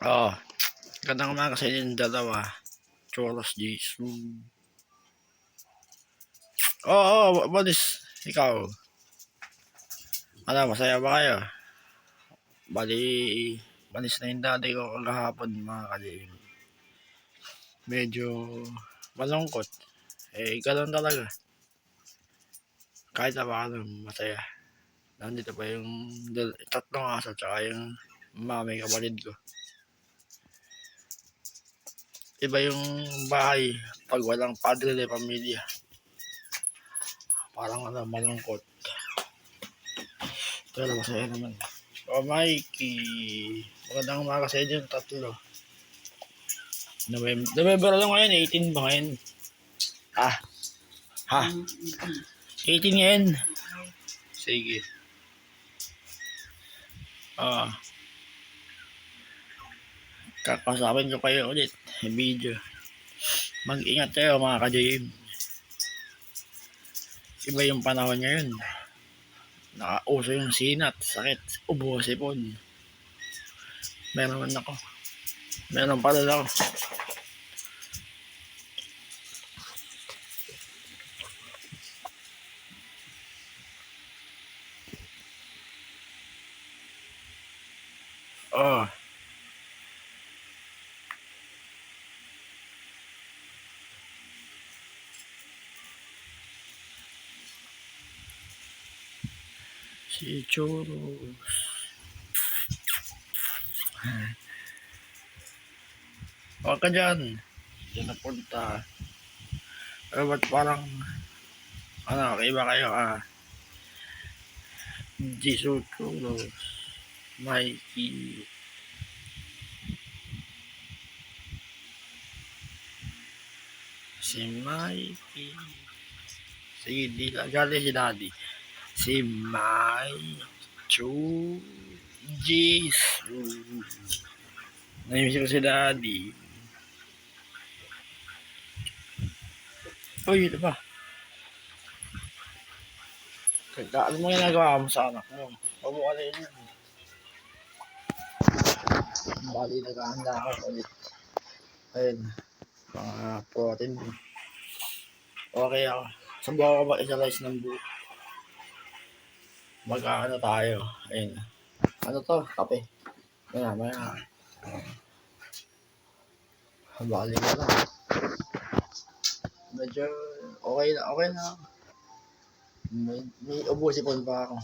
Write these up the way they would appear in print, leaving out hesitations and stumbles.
Oo, gandang umaga sa inyong dalawa. Choros Jisoo. Oo, Balis. Ikaw. Ano, masaya ba kayo? Bali, balis na yung dati ko kagahapon mga kalim. Medyo malungkot. Ganun talaga. Kahit na paano, masaya. Nandito pa yung tatlong aso tsaka yung mami kapatid ko. Iba yung bahay pag walang padre de pamilya. Parang malungkot. Pero masaya naman. Mikey. Magandang umaga sa inyo, tatlo. November lang ngayon, 18 ba ngayon? Ha? 18 ngayon? Sige. Kakasapin ko kayo ulit. Video. Mag-ingat kayo mga ka-JM. Iba yung panahon ngayon. Nakauso yung sinat, sakit, ubo, sipon. Meron ako. Meron pa rin ako. Oh. Si Choros. Huwag ka dyan. Diyan napunta. Pero ba't parang kaiba kayo Jisoo Choros. Mikey. Si Mikey. Sige, di gali si Daddy. Si Jisoo. Namiss ko si Daddy. Uy, ito pa. Ano mo ginagawa mo sa anak mo? Huwag mo ka rin yan. Bali, naghahanda ako ulit. Ayun. Mga protein. Okay ako. Sabaw ko ba isa rice ng buo? Mag-ano tayo. Ayun. Ano to? Kape. Maya. Bali na lang. Medyo okay na. May ubusipon pa ako.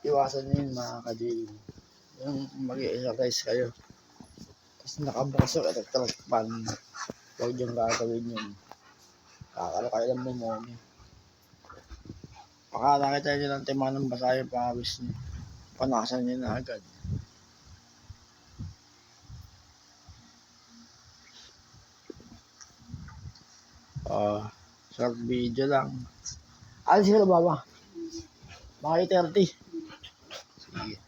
Iwasan nyo yun mga ka-JM. Yung mag-exercise kayo. Tapos nakabukas yung electric fan. Huwag yung gagawin yun. Kakalakay lang mo muna. Baka nakita nyo ng timang ng basa yung pawis nyo. Panasan nyo na agad. Short video lang. Alis ka na baba? Mga 8:30. Sige.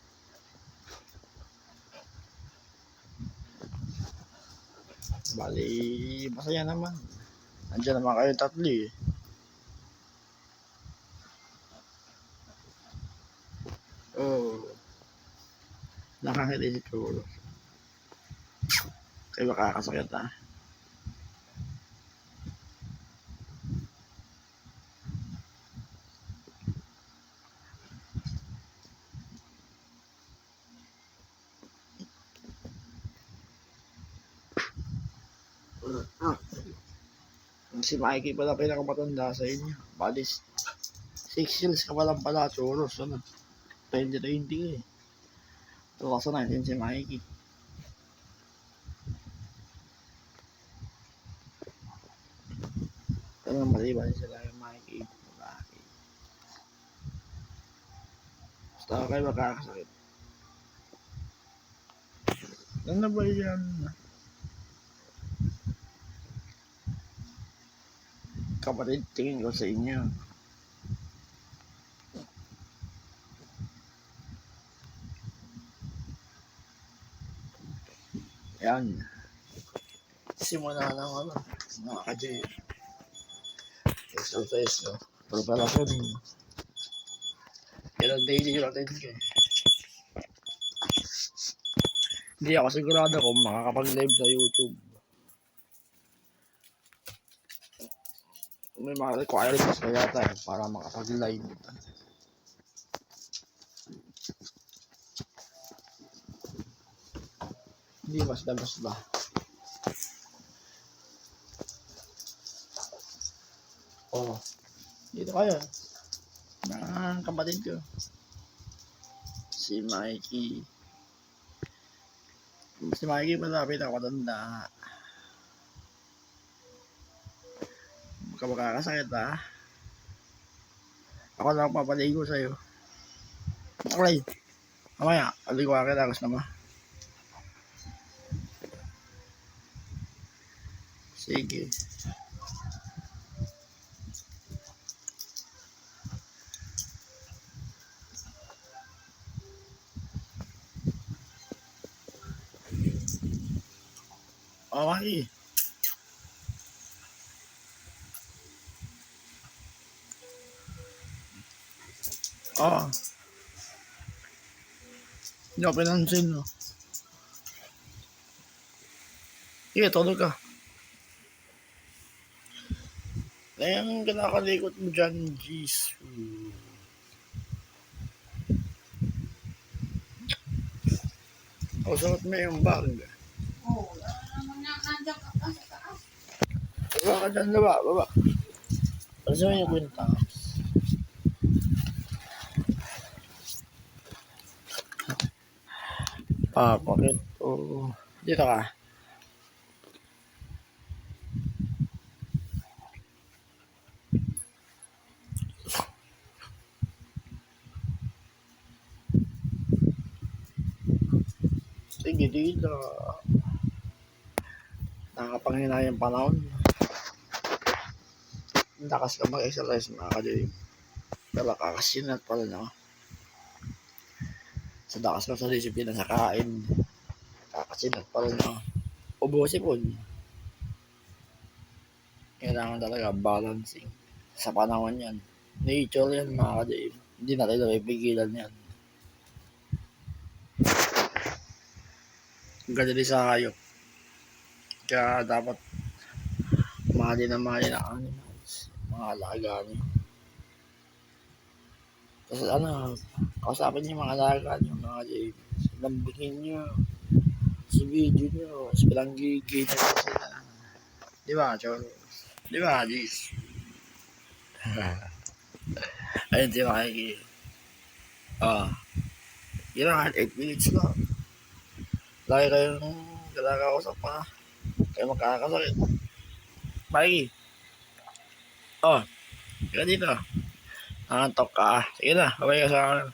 Bali, masaya naman. Andiyan naman kayo tatlo eh. Nakakita si Cholo. Kaya makakasakit Si Mikey pala pinakamatanda sa inyo. Bali, 6 years ka pa lang pala, Choros. 2020 eh. 2019 si Mikey. Pero maliban sila yung Mikey. Basta kayo makakasakit. Ano ba yan? Kapatid, tingin ko sa inyo. Yan. Simula na ako. Mga ka-JM. Exercise ko. Preparasyon. Kailan daily natin ko. Hindi ako sigurado kung makakapag-live sa YouTube. May mga requirements na yata para makapag-live. Hindi basta-basta. Oh, dito kayo. Mga kapatid ko. Si Mikey. Si Mikey malapit ako matanda. Magkakasakit ha. Ako lang papaligo sa'yo. Okay. Mamaya, aligo ka kita gusto mo. Sige. Okay. Oo. Hindi ako pinansin, no? Sige, tulog ka. Yung kinakalikot mo dyan, jeez. O, suot mo yung bag. Oo, nandiyan ka pa sa taas. Baba ka dyan, baba. Ano mo yung kwenta? Bakit? Oh, dito ka. Sige, dito. Nakakapanghinay yung panahon. Lakas ka mag-exercise mga kadilim. Pero kakasinat pa rin ako. Sa lakas ko sa disiplina sa kain. Kakasinat pa rin ako. Ubusin po. Kailangan talaga balancing. Sa panahon yan. Nature yan mga kadilim. Hindi natin napipigilan yan. Gadali sa hayop. Kaya dapat mahali na animals. Mga alaga niyo. Tapos kausapin niyo yung mga alaga niyo, mga kadilim. Lambingin niyo. Sa video niyo. Tapos palanggigil niyo sila. Diba, Cholo? Diba, Jis? Ayun, di makikita. Yun lang, 8 minutes lang. Lagi kayong kalakausap pa. Kayo magkakasakit. Mikey. Kaya dito. Nangantok ka. Sige na, babay ka sa akin.